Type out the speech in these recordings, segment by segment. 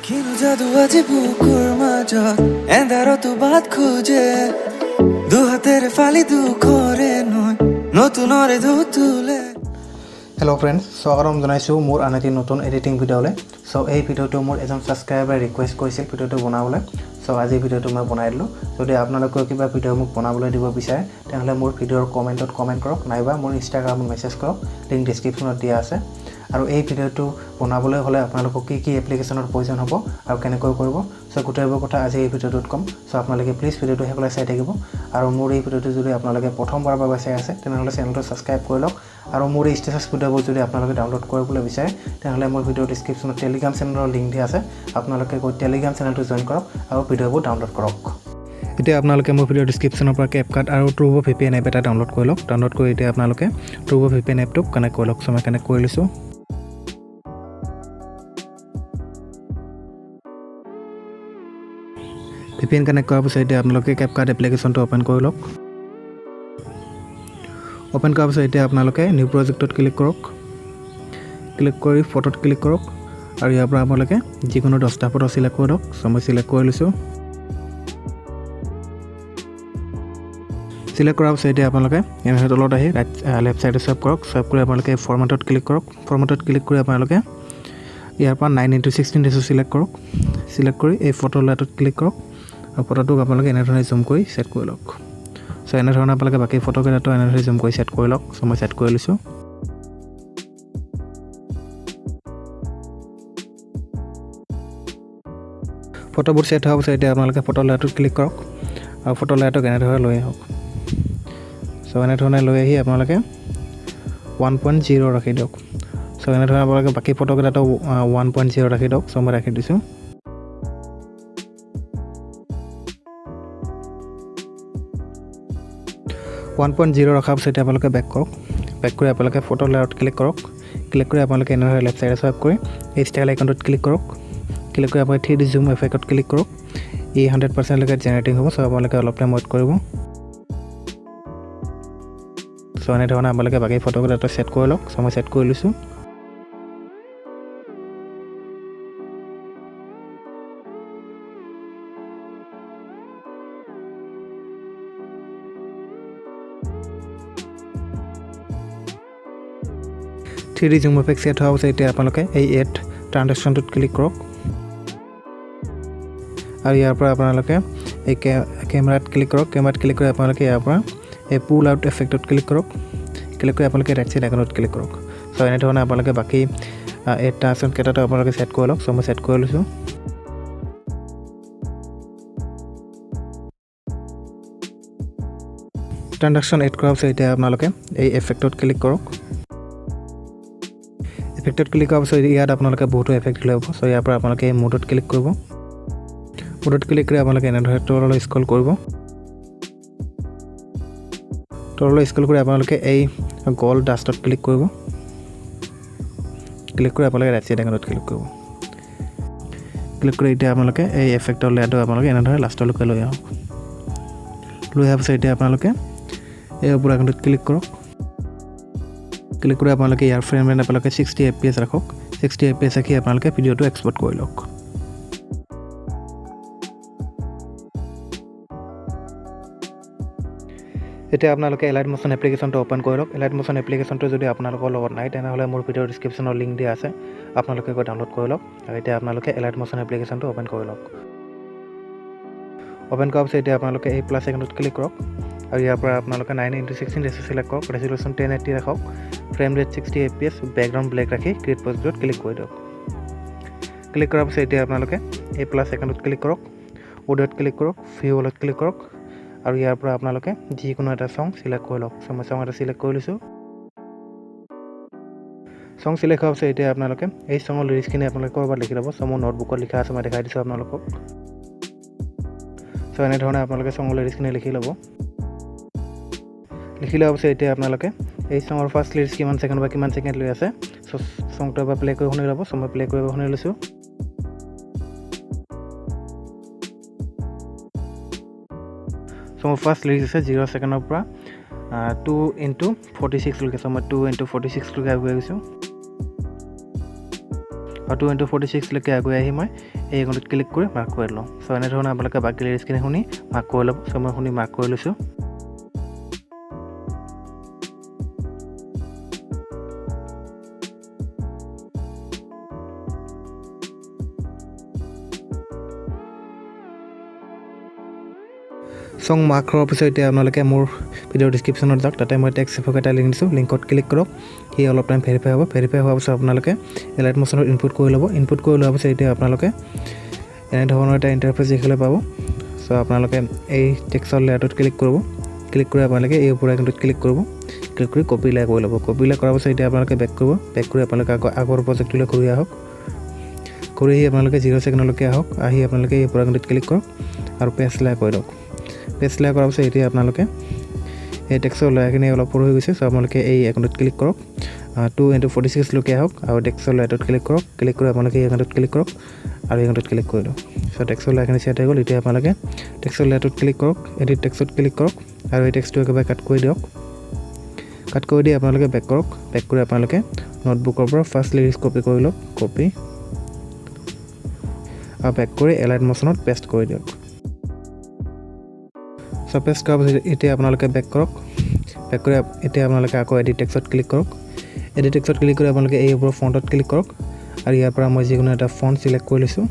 কিনো যাদু আজি বুকুৰ মাজত এন্ধাৰতো বাট খোজে দুহাতেৰে ফালি দুখৰে নয় নতুনৰে ধুতুলে। হেল্ল' ফ্ৰেণ্ডছ, স্বাগতম জনাইছোঁ মোৰ আন এটি নতুন এডিটিং ভিডিঅ'লৈ। এই ভিডিঅ'টো মোৰ এজন ছাবস্ক্ৰাইবাৰে ৰিকুৱেষ্ট কৰিছিল ভিডিঅ'টো বনাবলৈ। আজি ভিডিঅ'টো মই বনাই দিলোঁ। যদি আপোনালোকেও কিবা ভিডিঅ' মোক বনাবলৈ দিব বিচাৰে তেনেহ'লে মোৰ ভিডিঅ'ৰ কমেণ্টত কমেণ্ট কৰক, নাইবা মোৰ ইনষ্টাগ্ৰামত মেছেজ কৰক, লিংক ডিছক্ৰিপশ্যনত দিয়া আছে। আৰু এই ভিডিঅ'টো বনাবলৈ হ'লে আপোনালোকক কি এপ্লিকেশ্যনৰ প্ৰয়োজন হ'ব আৰু কেনেকৈ কৰিব, গোটেইবোৰ কথা আজি এই ভিডিঅ'টোত ক'ম। আপোনালোকে প্লিজ ভিডিঅ'টো শেষলৈ চাই থাকিব। আৰু মোৰ এই ভিডিঅ'টো যদি আপোনালোকে প্ৰথমবাৰৰ বাবে চাই আছে তেনেহ'লে চেনেলটো ছাবস্ক্ৰাইব কৰি লওক। আৰু মোৰ এই ষ্টেটাছ ভিডিঅ'বোৰ যদি আপোনালোকে ডাউনলোড কৰিবলৈ বিচাৰে তেনেহ'লে মোৰ ভিডিঅ'ৰ ডিছক্ৰিপশ্যনত টেলিগ্ৰাম চেনেলৰ লিংক দিয়া আছে। আপোনালোকে গৈ টেলিগ্ৰাম চেনেলটো জইন কৰক আৰু ভিডিঅ'বোৰ ডাউনলোড কৰক। এতিয়া আপোনালোকে মোৰ ভিডিঅ'ৰ ডিছক্ৰিপশ্যনৰ পৰা কেপকাট আৰু ট্ৰুব VPN এপ এটা ডাউনলোড কৰি লওক। ডাউনলোড কৰি এতিয়া আপোনালোকে ট্ৰুব VPN এপটোক কানেক্ট কৰি লওক। মই কানেক্ট কৰি লৈছোঁ। VPN কানেক্ট কৰাৰ পিছত এতিয়া আপোনালোকে কেপকাট এপ্লিকেশ্যনটো অ'পেন কৰি লওক। অ'পেন কৰাৰ পিছত এতিয়া আপোনালোকে নিউ প্ৰজেক্টত ক্লিক কৰক। ক্লিক কৰি ফটোত ক্লিক কৰক আৰু ইয়াৰ পৰা আপোনালোকে যিকোনো 10টা ফটো চিলেক্ট কৰি লওক। মই চিলেক্ট কৰি লৈছোঁ। চিলেক্ট কৰাৰ পিছত এতিয়া আপোনালোকে এনেকৈ তলত আহি লেফ্ট ছাইডে চুৱাইপ কৰক। চুৱাইপ কৰি আপোনালোকে ফৰ্মেটত ক্লিক কৰক। ফৰ্মেটত ক্লিক কৰি আপোনালোকে ইয়াৰ পৰা 9:16 ৰেচিঅ' চিলেক্ট কৰক। চিলেক্ট কৰি এই ফটো লাইটত ক্লিক কৰক আৰু ফটোটোক আপোনালোকে এনেধৰণে জুম কৰি ছেট কৰি লওক। এনেধৰণে আপোনালোকে বাকী ফটোকেইটাতো এনেধৰণে জুম কৰি ছেট কৰি লওক। মই ছেট কৰি লৈছোঁ। ফটোবোৰ ছেট হোৱাৰ পিছত এতিয়া আপোনালোকে ফটো লাইটত ক্লিক কৰক আৰু ফটো লাইটক এনেধৰণে লৈ আহক। এনেধৰণে লৈ আহি আপোনালোকে 1.0 ৰাখি দিয়ক। এনেধৰণে আপোনালোকে বাকী ফটোকেইটাতো 1.0 ৰাখি দিয়ক। মই ৰাখি দিছোঁ। ওৱান 1.0 ৰখাৰ পিছত আপোনালোকে বেক কৰক। বেক কৰি আপোনালোকে ফটো লেয়াৰত ক্লিক কৰক। ক্লিক কৰি আপোনালোকে এনেদৰে লেফ্ট ছাইডে চুৱাইপ কৰি এই ষ্টাইল আইকনটোত ক্লিক কৰক। ক্লিক কৰি আপুনি 3D জুম এফেক্টত ক্লিক কৰক। ই 100% লৈকে জেনেৰেটিং হ'ব। আপোনালোকে অলপ টাইম ৱেইট কৰিব। এনেধৰণে আপোনালোকে বাকী ফটোকেইটা ছেট কৰি লওক। মই ছেট কৰি লৈছোঁ। থ্ৰী জুম এফেক্ট ছেট হোৱাৰ পিছত এতিয়া আপোনালোকে এই এড ট্ৰানজেকশ্যনটোত ক্লিক কৰক আৰু ইয়াৰ পৰা আপোনালোকে এই কেমেৰাত ক্লিক কৰক। কেমেৰাত ক্লিক কৰি আপোনালোকে ইয়াৰ পৰা এই পুল আউট এফেক্টত ক্লিক কৰক। ক্লিক কৰি আপোনালোকে ৰাইট ছাইড আইকনত ক্লিক কৰক। এনেধৰণে আপোনালোকে বাকী এই ট্ৰানজেকশ্যনকেইটাতো আপোনালোকে ছেট কৰি লওক। মই ছেট কৰি লৈছোঁ। ট্ৰানজেকশ্যন এড কৰাৰ পিছত এতিয়া আপোনালোকে এই এফেক্টত ক্লিক কৰক। এফেক্টত ক্লিক কৰাৰ পিছত ইয়াত আপোনালোকে বহুতো এফেক্ট লৈ হ'ব। ইয়াৰ পৰা আপোনালোকে এই মুডত ক্লিক কৰিব। মুডত ক্লিক কৰি আপোনালোকে এনেদৰে তললৈ স্ক্ৰল কৰিব। তললৈ স্ক্ৰল কৰি আপোনালোকে এই গল ডাষ্টত ক্লিক কৰিব। ক্লিক কৰি আপোনালোকে ৰাইট ছাইড আইকনত ক্লিক কৰিব। ক্লিক কৰি এতিয়া আপোনালোকে এই এফেক্টৰ লেয়াৰটো আপোনালোকে এনেদৰে লাষ্টলৈকে লৈ আহক। লৈ অহাৰ পিছত এতিয়া আপোনালোকে এই ওপৰ আইকনটোত ক্লিক কৰক। ক্লিক কৰি আপোনালোকে ইয়াৰ ফ্ৰেম ৰেট আপোনালোকে 60 FPS ৰাখক। 60 FPS ৰাখি আপোনালোকে ভিডিঅ'টো এক্সপৰ্ট কৰি লওক। এতিয়া আপোনালোকে এলাইট মোশ্যন এপ্লিকেশ্যনটো অ'পেন কৰি লওক। এলাইট মোশ্যন এপ্লিকেশ্যনটো যদি আপোনালোকৰ লগত নাই তেনেহ'লে মোৰ ভিডিঅ'ৰ ডিছক্ৰিপশ্যনৰ লিংক দিয়া আছে। আপোনালোকে গৈ ডাউনলোড কৰি লওক। আৰু এতিয়া আপোনালোকে এলাইট মোশ্যন এপ্লিকেশ্যনটো অ'পেন কৰি লওক। অ'পেন কৰাৰ পিছত এতিয়া আপোনালোকে এই প্লাছ আইকনটোত ক্লিক কৰক আৰু ইয়াৰ পৰা আপোনালোকে 9:16 ৰেচিঅ' চিলেক্ট কৰক। ৰেজলিউশ্যন 1080 ৰাখক। Frame rate 60 FPS, background black ৰাখি ক্ৰিয়েট পজিটিভত ক্লিক কৰি দিয়ক। ক্লিক কৰাৰ পিছত এতিয়া আপোনালোকে এই প্লাছ আইকনটোত ক্লিক কৰক। অডিঅ'ত ক্লিক কৰক। ভিউলত ক্লিক কৰক আৰু ইয়াৰ পৰা আপোনালোকে যিকোনো এটা ছং চিলেক্ট কৰি লওক। মই ছং এটা চিলেক্ট কৰি লৈছোঁ। ছং চিলেক্ট হোৱাৰ পিছত এতিয়া আপোনালোকে এই ছঙৰ লিৰিক্সখিনি আপোনালোকে ক'ৰবাত লিখি ল'ব। মোৰ নোটবুকত লিখা আছে, মই দেখাই দিছোঁ আপোনালোকক। এনেধৰণে আপোনালোকে ছঙৰ লিৰিক্সখিনি লিখি ল'ব। লিখি লোৱাৰ পিছত এতিয়া আপোনালোকে এই ছঙৰ ফাৰ্ষ্ট লিৰিক্স কিমান ছেকেণ্ড বা কিমান ছেকেণ্ড লৈ আছে ছংটো এবাৰ প্লে' কৰি শুনি ল'ব। মই প্লে' কৰিব শুনি লৈছোঁ। মোৰ ফাৰ্ষ্ট লিৰিক্স আছে 0 ছেকেণ্ডৰ পৰা 2 × 46 লৈকে। মই 2 × 46 লৈকে আগুৱাই গৈছোঁ। আৰু 2:46 লৈকে আগুৱাই আহি মই এই আইকনটোত ক্লিক কৰি মাৰ্ক কৰি লওঁ চ' এনেধৰণে আপোনালোকে বাকী লিৰিক্সখিনি শুনি মাৰ্ক কৰি ল'ব চ' মই শুনি মাৰ্ক কৰি লৈছোঁ সং মাৰ্ক কৰাৰ পিছত এতিয়া আপোনালোকে মোৰ ভিডিঅ'ৰ ডিছক্ৰিপশ্যনত যাওক তাতে মই টেক্সট এফক এটা লিংক দিছোঁ লিংকত ক্লিক কৰক সি অলপ টাইম ভেৰিফাই হ'ব ভেৰিফাই হোৱাৰ পিছত আপোনালোকে এলাইট মোশ্যনত ইনপুট কৰি ল'ব ইনপুট কৰি লোৱাৰ পিছত এতিয়া আপোনালোকে এনেধৰণৰ এটা ইণ্টাৰফেচ দেখিবলৈ পাব চ' আপোনালোকে এই টেক্সটৰ লেয়াৰটোত ক্লিক কৰিব ক্লিক কৰি আপোনালোকে এই ওপৰ আইকনটোত ক্লিক কৰিব ক্লিক কৰি কপি লেয়াৰ কৰি ল'ব কপি লেয়াৰ কৰাৰ পিছত এতিয়া আপোনালোকে বেক কৰিব বেক কৰি আপোনালোকে আগৰ প্ৰজেক্টটোলৈ ঘূৰি আহক ঘূৰি আহি আপোনালোকে 0 ছেকেণ্ডলৈকে আহক আহি আপোনালোকে এই ওপৰ আইকনটোত ক্লিক কৰক আৰু পেষ্ট লেয়াৰ কৰি দিয়ক পেষ্ট লেয়াৰ কৰাৰ পিছত এতিয়া আপোনালোকে এই টেক্সটৰ লেয়াৰখিনি অলপ সৰু হৈ গৈছে চ' আপোনালোকে এই আইকনটোত ক্লিক কৰক 2:46 লৈকে আহক আৰু টেক্সটৰ লেয়াৰটোত ক্লিক কৰক ক্লিক কৰি আপোনালোকে এই আইকনটোত ক্লিক কৰক আৰু এই আইকনটোত ক্লিক কৰি দিয়ক চ' টেক্সটৰ লেয়াৰখিনি ছেট হৈ গ'ল এতিয়া আপোনালোকে টেক্সটৰ লেয়াৰটোত ক্লিক কৰক এডিট টেক্সটত ক্লিক কৰক আৰু এই টেক্সটটো একেবাৰে কাট কৰি দিয়ক কাট কৰি দি আপোনালোকে বেক কৰক বেক কৰি আপোনালোকে নোটবুকৰ পৰা ফাৰ্ষ্ট লিৰিক্স কপি কৰি লওক কপি আৰু বেক কৰি এলাইট মোশ্যনত পেষ্ট কৰি দিয়ক চ' পেষ্ট কৰাৰ পিছত এতিয়া আপোনালোকে বেক কৰক বেক কৰি এতিয়া আপোনালোকে আকৌ এডিট টেক্সটত ক্লিক কৰক এডিট টেক্সটত ক্লিক কৰি আপোনালোকে এই ওপৰৰ ফণ্টত ক্লিক কৰক আৰু ইয়াৰ পৰা মই যিকোনো এটা ফণ্ট চিলেক্ট কৰি লৈছোঁ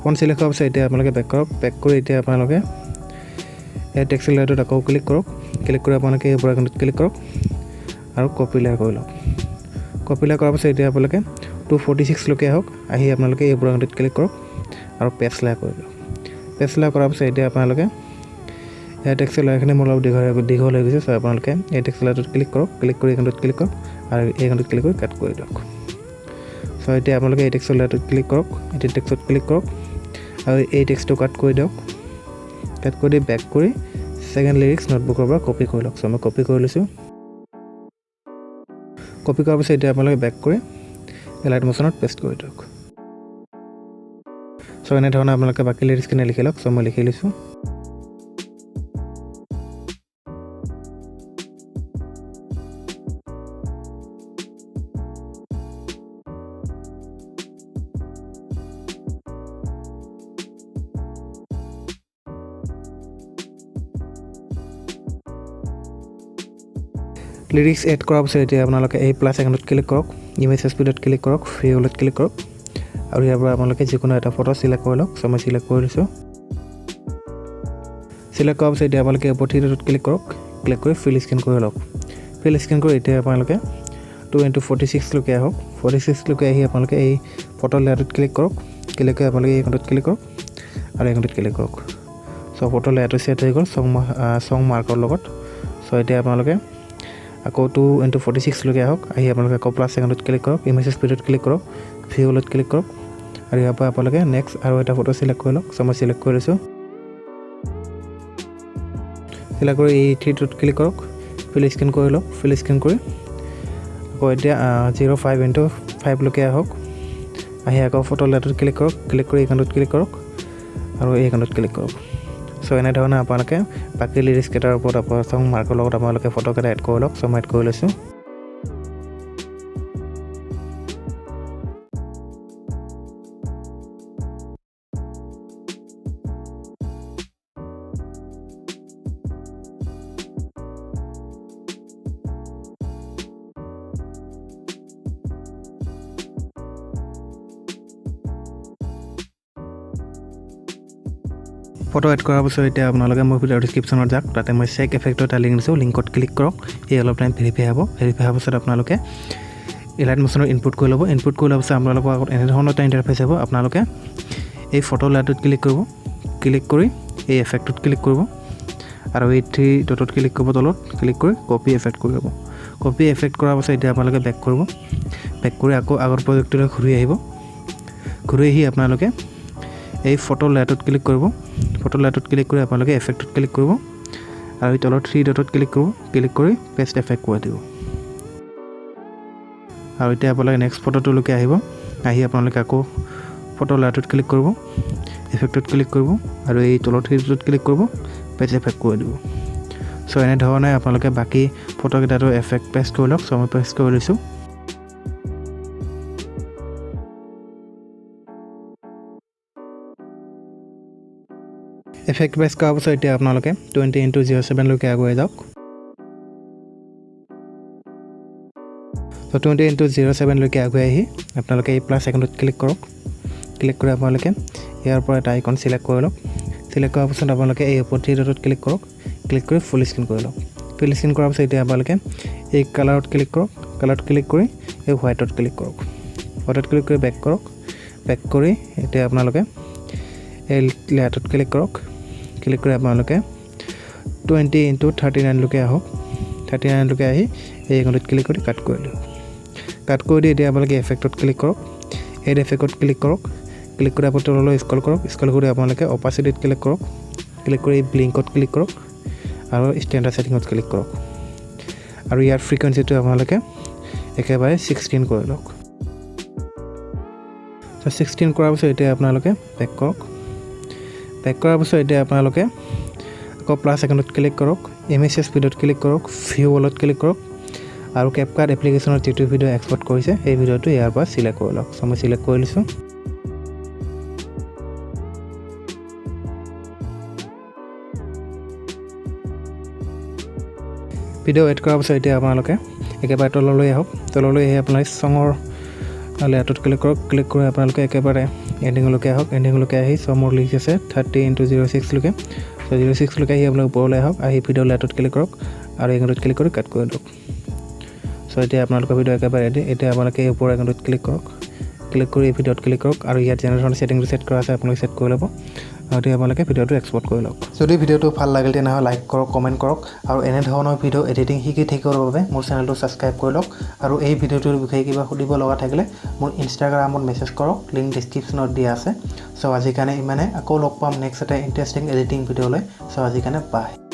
ফণ্ট চিলেক্ট কৰাৰ পিছত এতিয়া আপোনালোকে বেক কৰক বেক কৰি এতিয়া আপোনালোকে এই টেক্সট লেয়াৰটোত আকৌ ক্লিক কৰক ক্লিক কৰি আপোনালোকে এই ওপৰ আইকনটোত ক্লিক কৰক আৰু কপি লেয়াৰ কৰি লওক কপি লেয়াৰ কৰাৰ পিছত এতিয়া আপোনালোকে 2:46 লৈকে আহক আহি আপোনালোকে এই ওপৰ আইকনটোত ক্লিক কৰক আৰু পেষ্ট লেয়াৰ কৰি লওক পেষ্ট লেয়াৰ কৰাৰ পিছত এতিয়া আপোনালোকে এই টেক্সট লেয়াৰখিনি মোৰ অলপ দীঘল হৈ গৈছে চ' আপোনালোকে এই টেক্সট লেয়াৰটোত ক্লিক কৰক ক্লিক কৰি এইখনটোত ক্লিক কৰক আৰু এই আইকনটোত ক্লিক কৰি কাট কৰি দিয়ক চ' এতিয়া আপোনালোকে এই টেক্সট লেয়াৰটোত ক্লিক কৰক এডিট টেক্সটত ক্লিক কৰক আৰু এই টেক্সটটো কাট কৰি দিয়ক কাট কৰি দি বেক কৰি ছেকেণ্ড লিৰিক্স নোটবুকৰ পৰা কপি কৰি লওক চ' মই কপি কৰি লৈছোঁ কপি কৰাৰ পিছত এতিয়া আপোনালোকে বেক কৰি এলাইট মোশ্যনত পেষ্ট কৰি দিয়ক চ' এনেধৰণে আপোনালোকে বাকী লিৰিক্সখিনি লিখি লওক চ' মই লিখি লৈছোঁ লিৰিক্স এড কৰাৰ পিছত এতিয়া আপোনালোকে এই প্লাছ আইকনটোত ক্লিক কৰক ইমেজ স্পীডত ক্লিক কৰক ফ্ৰী হ'লত ক্লিক কৰক আৰু ইয়াৰ পৰা আপোনালোকে যিকোনো এটা ফটো চিলেক্ট কৰি লওক চ' মই চিলেক্ট কৰি লৈছোঁ চিলেক্ট কৰাৰ পিছত এতিয়া আপোনালোকে ওপৰ থ্ৰী ডটত ক্লিক কৰক ক্লিক কৰি ফিল স্কেন কৰি লওক ফিল স্কেন কৰি এতিয়া আপোনালোকে 2:46 লৈকে আহক 46 লৈকে আহি আপোনালোকে এই ফটো লেয়াৰটোত ক্লিক কৰক ক্লিক কৰি আপোনালোকে এই আইকনটোত ক্লিক কৰক আৰু আইকনটোত ক্লিক কৰক চ' ফটো লেয়াৰটো ছেট হৈ গ'ল চং মাৰ্কৰ লগত চ' এতিয়া আপোনালোকে আকৌ 2:46 লৈকে আহক আহি আপোনালোকে আকৌ প্লাছ আইকনটোত ক্লিক কৰক ইমেজ স্পীডত ক্লিক কৰক ভিউলত ক্লিক কৰক আৰু ইয়াৰ পৰা আপোনালোকে নেক্সট আৰু এটা ফটো চিলেক্ট কৰি লওক চ' মই চিলেক্ট কৰি লৈছোঁ চিলেক্ট কৰি এই থ্ৰীটোত ক্লিক কৰক ফিল স্কেন কৰি লওক ফিল স্কেন কৰি আকৌ এতিয়া 0.5:5 লৈকে আহক আহি আকৌ ফটো লেয়াৰটোত ক্লিক কৰক ক্লিক কৰি এইখনটোত ক্লিক কৰক আৰু এইখনটোত ক্লিক কৰক চ' এনেধৰণে আপোনালোকে বাকী লিৰিক্স কেইটাৰ ওপৰত চং মাৰ্কৰ লগত আপোনালোকে ফটোকেইটা এড কৰি লওক চ' মই এড কৰি লৈছোঁ ফটো এড কৰাৰ পিছত এতিয়া আপোনালোকে মোৰ ভিডিঅ'ৰ ডিছক্ৰিপশ্যনত যাওক তাতে মই চেক এফেক্টৰ এটা লিংক দিছোঁ লিংকত ক্লিক কৰক এই অলপ টাইম ভেৰিফাই হ'ব ভেৰিফাই হোৱাৰ পিছত আপোনালোকে এলাইট মোশ্যনত ইনপুট কৰি ল'ব ইনপুট কৰি লোৱাৰ পিছত আপোনালোকৰ আগত এনেধৰণৰ এটা ইণ্টাৰফেচ হ'ব আপোনালোকে এই ফটো লেয়াৰটোত ক্লিক কৰিব ক্লিক কৰি এই এফেক্টটোত ক্লিক কৰিব আৰু এই থ্ৰী ডটত ক্লিক কৰিব তলত ক্লিক কৰি কপি এফেক্ট কৰি ল'ব কপি এফেক্ট কৰাৰ পাছত এতিয়া আপোনালোকে বেক কৰিব বেক কৰি আকৌ আগৰ প্ৰজেক্টটোলৈ ঘূৰি আহিব ঘূৰি আহি আপোনালোকে এই ফটো লেয়াৰটোত ক্লিক কৰিব ফটো লেয়াৰটোত ক্লিক কৰি আপোনালোকে এফেক্টটোত ক্লিক কৰিব আৰু এই তলত থ্ৰী ডটত ক্লিক কৰিব ক্লিক কৰি পেষ্ট এফেক্ট কৰি দিব আৰু এতিয়া আপোনালোকে নেক্সট ফটোটোলৈকে আহিব আহি আপোনালোকে আকৌ ফটো লেয়াৰটোত ক্লিক কৰিব এফেক্টটোত ক্লিক কৰিব আৰু এই তলত থ্ৰী ডটত ক্লিক কৰিব পেষ্ট এফেক্ট কৰি দিব চ' এনেধৰণে আপোনালোকে বাকী ফটোকেইটাতো এফেক্ট পেষ্ট কৰি লওক চ' মই পেষ্ট কৰি লৈছোঁ এফেক্ট প্ৰেছ কৰাৰ পাছত এতিয়া আপোনালোকে 20:07 লৈকে আগুৱাই যাওক তো 20:07 লৈকে আগুৱাই আহি আপোনালোকে এই প্লাছ আইকনটোত ক্লিক কৰক ক্লিক কৰি আপোনালোকে ইয়াৰ পৰা এটা আইকন সিলেক্ট কৰি লওক সিলেক্ট কৰাৰ পাছত আপোনালোকে এই ওপৰ থ্ৰী ডটত ক্লিক কৰক ক্লিক কৰি ফুল স্ক্ৰীন কৰি লওক ফুল স্ক্ৰীন কৰাৰ পাছত এতিয়া আপোনালোকে এই কালাৰত ক্লিক কৰক কালাৰত ক্লিক কৰি এই হোৱাইটত ক্লিক কৰক হোৱাইটত ক্লিক কৰি বেক কৰক বেক কৰি এতিয়া আপোনালোকে এই লেয়াৰটোত ক্লিক কৰক ক্লিক কৰি আপোনালোকে 20:39 লৈকে আহক 39 লৈকে আহি এই আইকনটোত ক্লিক কৰি কাট কৰি দিয়ক কাট কৰি দি এতিয়া আপোনালোকে এফেক্টত ক্লিক কৰক এই এফেক্টত ক্লিক কৰক ক্লিক কৰি আপুনি তললৈ স্ক্ৰল কৰক স্ক্ৰল কৰি আপোনালোকে অপাচিটিত ক্লিক কৰক ক্লিক কৰি ব্লিংকত ক্লিক কৰক আৰু ষ্টেণ্ডাৰ্ড ছেটিঙত ক্লিক কৰক আৰু ইয়াৰ ফ্ৰিকুৱেঞ্চিটো আপোনালোকে একেবাৰে 16 কৰি লওক তো 16 কৰাৰ পিছত এতিয়া আপোনালোকে বেক কৰক বেক কৰাৰ পিছত এতিয়া আপোনালোকে আকৌ প্লাছ আইকনত ক্লিক কৰক ইমেজ স্পীডত ক্লিক কৰক ভিউ ৱলত ক্লিক কৰক আৰু কেপকাট এপ্লিকেশ্যনৰ যিটো ভিডিঅ' এক্সপৰ্ট কৰিছে এই ভিডিঅ'টো ইয়াৰ পৰা সিলেক্ট কৰি লওক মই সিলেক্ট কৰি লৈছোঁ ভিডিঅ' এড কৰাৰ পাছত এতিয়া আপোনালোকে একেবাৰে তললৈ আহক তললৈ আহি আপোনালোকে চঙৰ লেয়াৰটোত ক্লিক কৰক ক্লিক কৰি আপোনালোকে একেবাৰে এণ্ডিঙলৈকে আহক এণ্ডিঙলৈকে আহি মোৰ লিষ্ট আছে 30:06 লৈকে তো 06 লৈকে আহি আপোনালোকে ওপৰলৈ আহক আহি ভিডিঅ' লেয়াৰটোত ক্লিক কৰক আৰু এংগলটোত ক্লিক কৰি কাট কৰি দিয়ক সো এতিয়া আপোনালোকৰ ভিডিঅ' একেবাৰে ৰেডি এতিয়া আপোনালোকে এই ওপৰ এংগলটোত ক্লিক কৰক ক্লিক কৰি এই ভিডিঅ'ত ক্লিক কৰক আৰু ইয়াত যেনেধৰণে ছেটিংটো ছেট কৰা আছে আপোনালোকে ছেট কৰি ল'ব আৰু এতিয়া আপোনালোকে ভিডিঅ'টো এক্সপৰ্ট কৰি লওক যদি ভিডিঅ'টো ভাল লাগিল তেনেহ'লে লাইক কৰক কমেণ্ট কৰক আৰু এনেধৰণৰ ভিডিঅ' এডিটিং শিকি থাকিবৰ বাবে মোৰ চেনেলটো ছাবস্ক্ৰাইব কৰি লওক আৰু এই ভিডিঅ'টোৰ বিষয়ে কিবা সুধিব লগা থাকিলে মোৰ ইনষ্টাগ্ৰামত মেছেজ কৰক লিংক ডিছক্ৰিপশ্যনত দিয়া আছে সো আজিৰ কাৰণে ইমানে আকৌ লগ পাম নেক্সট এটা ইণ্টাৰেষ্টিং এডিটিং ভিডিঅ'লৈ সো আজিৰ কাৰণে বাই